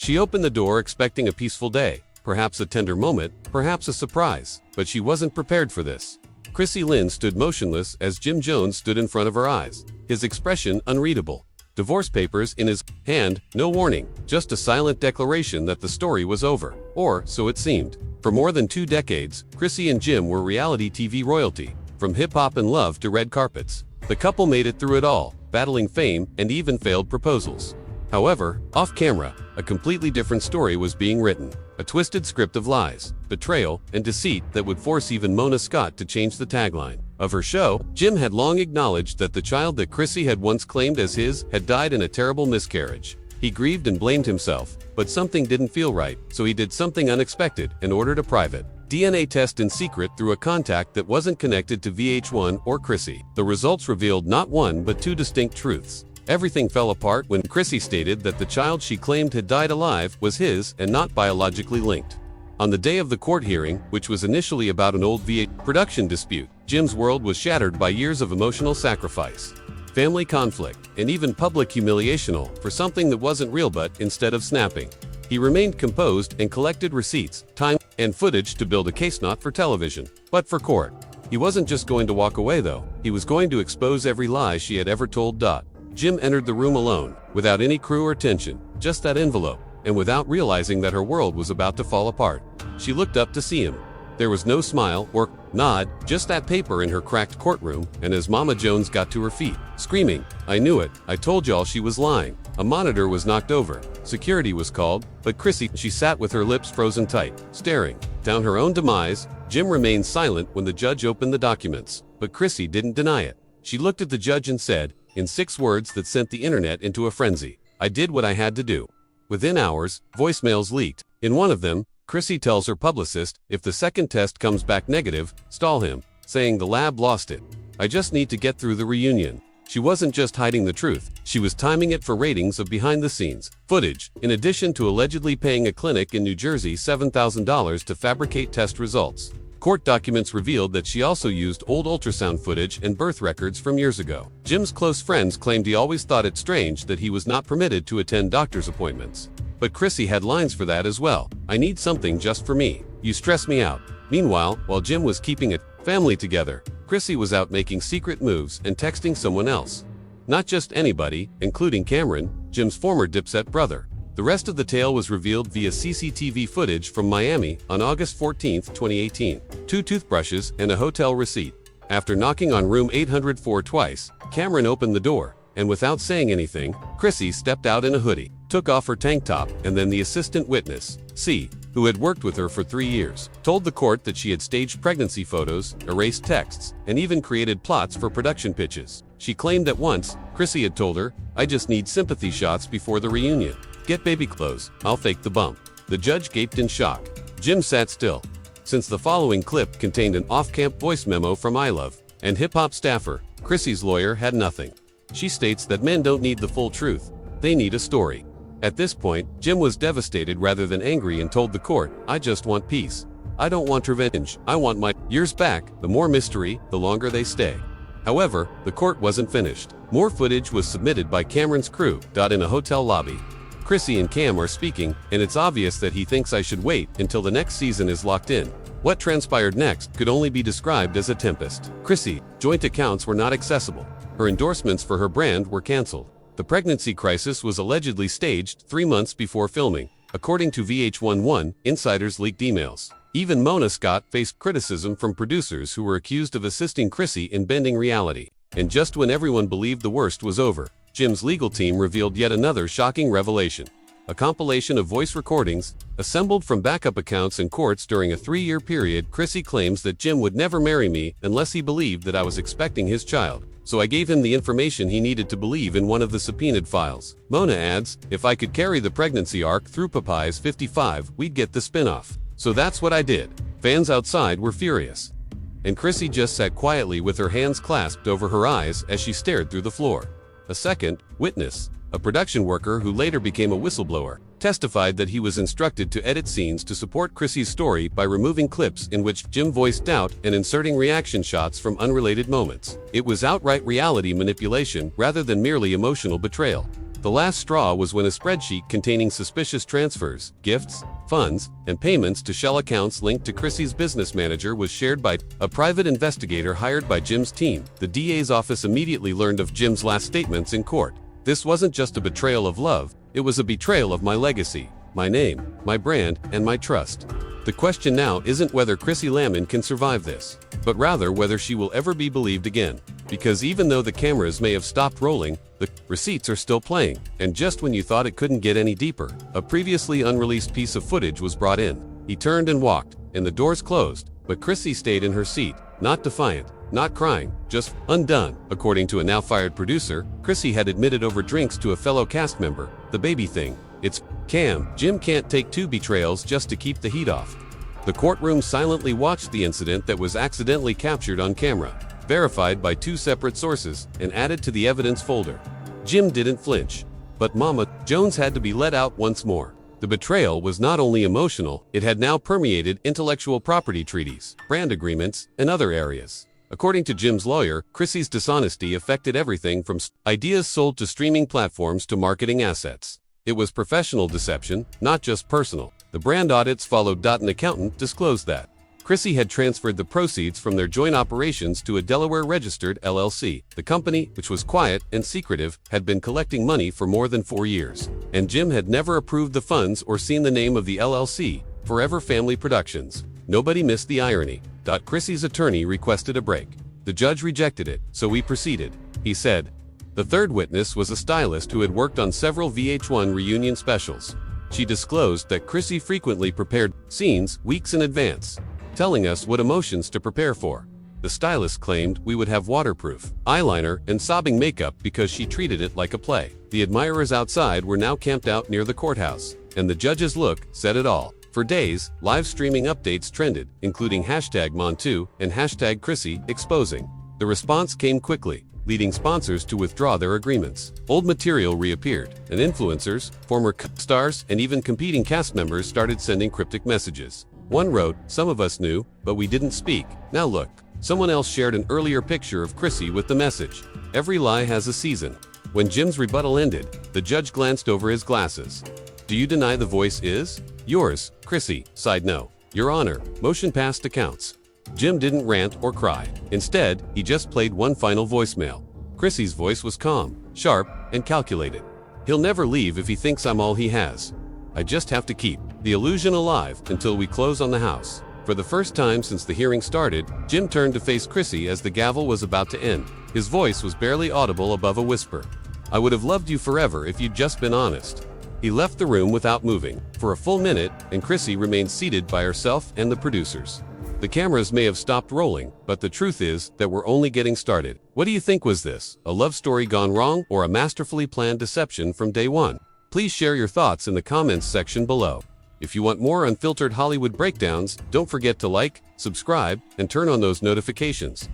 She opened the door expecting a peaceful day, perhaps a tender moment, perhaps a surprise, but she wasn't prepared for this. Chrissy Lynn stood motionless as Jim Jones stood in front of her eyes, his expression unreadable. Divorce papers in his hand, no warning, just a silent declaration that the story was over, or so it seemed. For more than 2 decades, Chrissy and Jim were reality TV royalty, from hip-hop and love to red carpets. The couple made it through it all, battling fame and even failed proposals. However, off-camera, a completely different story was being written. A twisted script of lies, betrayal, and deceit that would force even Mona Scott to change the tagline of her show. Jim had long acknowledged that the child that Chrissy had once claimed as his had died in a terrible miscarriage. He grieved and blamed himself, but something didn't feel right, so he did something unexpected and ordered a private DNA test in secret through a contact that wasn't connected to VH1 or Chrissy. The results revealed not one but 2 distinct truths. Everything fell apart when Chrissy stated that the child she claimed had died alive was his and not biologically linked. On the day of the court hearing, which was initially about an old VH production dispute, Jim's world was shattered by years of emotional sacrifice, family conflict, and even public humiliation for something that wasn't real. But instead of snapping, he remained composed and collected receipts, time, and footage to build a case not for television, but for court. He wasn't just going to walk away though, he was going to expose every lie she had ever told. Jim entered the room alone, without any crew or tension, just that envelope, and without realizing that her world was about to fall apart. She looked up to see him. There was no smile or nod, just that paper in her cracked courtroom, and as Mama Jones got to her feet, screaming, "I knew it, I told y'all she was lying." A monitor was knocked over. Security was called, but Chrissy, she sat with her lips frozen tight, staring down her own demise. Jim remained silent when the judge opened the documents, but Chrissy didn't deny it. She looked at the judge and said, in 6 words that sent the internet into a frenzy, "I did what I had to do." Within hours, voicemails leaked. In one of them, Chrissy tells her publicist, if the second test comes back negative, stall him, saying the lab lost it. "I just need to get through the reunion." She wasn't just hiding the truth, she was timing it for ratings of behind-the-scenes footage, in addition to allegedly paying a clinic in New Jersey $7,000 to fabricate test results. Court documents revealed that she also used old ultrasound footage and birth records from years ago. Jim's close friends claimed he always thought it strange that he was not permitted to attend doctor's appointments. But Chrissy had lines for that as well. "I need something just for me. You stress me out." Meanwhile, while Jim was keeping a family together, Chrissy was out making secret moves and texting someone else. Not just anybody, including Cameron, Jim's former Dipset brother. The rest of the tale was revealed via CCTV footage from Miami on August 14, 2018. 2 toothbrushes and a hotel receipt. After knocking on room 804 twice, Cameron opened the door, and without saying anything, Chrissy stepped out in a hoodie, took off her tank top, and then the assistant witness, C, who had worked with her for 3 years, told the court that she had staged pregnancy photos, erased texts, and even created plots for production pitches. She claimed that once, Chrissy had told her, "I just need sympathy shots before the reunion. Get baby clothes, I'll fake the bump." The judge gaped in shock. Jim sat still. Since the following clip contained an off-camp voice memo from I Love and hip-hop staffer, Chrissy's lawyer had nothing. She states that men don't need the full truth, they need a story. At this point, Jim was devastated rather than angry and told the court, "I just want peace. I don't want revenge, I want my..." Years back, the more mystery, the longer they stay. However, the court wasn't finished. More footage was submitted by Cameron's crew, in a hotel lobby. Chrissy and Cam are speaking, and it's obvious that he thinks I should wait until the next season is locked in. What transpired next could only be described as a tempest. Chrissy, joint accounts were not accessible. Her endorsements for her brand were canceled. The pregnancy crisis was allegedly staged 3 months before filming, according to VH1 insiders leaked emails. Even Mona Scott faced criticism from producers who were accused of assisting Chrissy in bending reality. And just when everyone believed the worst was over, Jim's legal team revealed yet another shocking revelation. A compilation of voice recordings, assembled from backup accounts in courts during a 3-year period. Chrissy claims that Jim would never marry me unless he believed that I was expecting his child. So I gave him the information he needed to believe in one of the subpoenaed files. Mona adds, "If I could carry the pregnancy arc through Popeye's 55, we'd get the spin-off. So that's what I did." Fans outside were furious. And Chrissy just sat quietly with her hands clasped over her eyes as she stared through the floor. A second witness, a production worker who later became a whistleblower, testified that he was instructed to edit scenes to support Chrissy's story by removing clips in which Jim voiced doubt and inserting reaction shots from unrelated moments. It was outright reality manipulation rather than merely emotional betrayal. The last straw was when a spreadsheet containing suspicious transfers, gifts, funds, and payments to shell accounts linked to Chrissy's business manager was shared by a private investigator hired by Jim's team. The DA's office immediately learned of Jim's last statements in court. This wasn't just a betrayal of love, it was a betrayal of my legacy, my name, my brand, and my trust. The question now isn't whether Chrissy Lampkin can survive this, but rather whether she will ever be believed again. Because even though the cameras may have stopped rolling, the receipts are still playing, and just when you thought it couldn't get any deeper, a previously unreleased piece of footage was brought in. He turned and walked, and the doors closed, but Chrissy stayed in her seat, not defiant, not crying, just undone. According to a now-fired producer, Chrissy had admitted over drinks to a fellow cast member, the baby thing. It's Cam. Jim can't take two betrayals just to keep the heat off. The courtroom silently watched the incident that was accidentally captured on camera, verified by two separate sources, and added to the evidence folder. Jim didn't flinch, but Mama Jones had to be let out once more. The betrayal was not only emotional, it had now permeated intellectual property treaties, brand agreements, and other areas. According to Jim's lawyer, Chrissy's dishonesty affected everything from ideas sold to streaming platforms to marketing assets. It was professional deception, not just personal. The brand audits followed. An accountant disclosed that Chrissy had transferred the proceeds from their joint operations to a Delaware-registered LLC. The company, which was quiet and secretive, had been collecting money for more than 4 years, and Jim had never approved the funds or seen the name of the LLC, Forever Family Productions. Nobody missed the irony. Chrissy's attorney requested a break. The judge rejected it, so we proceeded. He said. The third witness was a stylist who had worked on several VH1 reunion specials. She disclosed that Chrissy frequently prepared scenes weeks in advance, telling us what emotions to prepare for. The stylist claimed we would have waterproof eyeliner and sobbing makeup because she treated it like a play. The admirers outside were now camped out near the courthouse, and the judge's look said it all. For days, live streaming updates trended, including #Montu and #ChrissyExposing. The response came quickly, leading sponsors to withdraw their agreements. Old material reappeared, and influencers, former stars, and even competing cast members started sending cryptic messages. One wrote, "Some of us knew, but we didn't speak. Now look." Someone else shared an earlier picture of Chrissy with the message, "Every lie has a season." When Jim's rebuttal ended, the judge glanced over his glasses. "Do you deny the voice is yours, Chrissy?" Side no. "Your Honor, motion passed accounts." Jim didn't rant or cry. Instead, he just played one final voicemail. Chrissy's voice was calm, sharp, and calculated. "He'll never leave if he thinks I'm all he has. I just have to keep the illusion alive until we close on the house." For the first time since the hearing started, Jim turned to face Chrissy as the gavel was about to end. His voice was barely audible above a whisper. "I would have loved you forever if you'd just been honest." He left the room without moving for a full minute, and Chrissy remained seated by herself and the producers. The cameras may have stopped rolling, but the truth is that we're only getting started. What do you think? Was this a love story gone wrong or a masterfully planned deception from day one? Please share your thoughts in the comments section below. If you want more unfiltered Hollywood breakdowns, don't forget to like, subscribe, and turn on those notifications.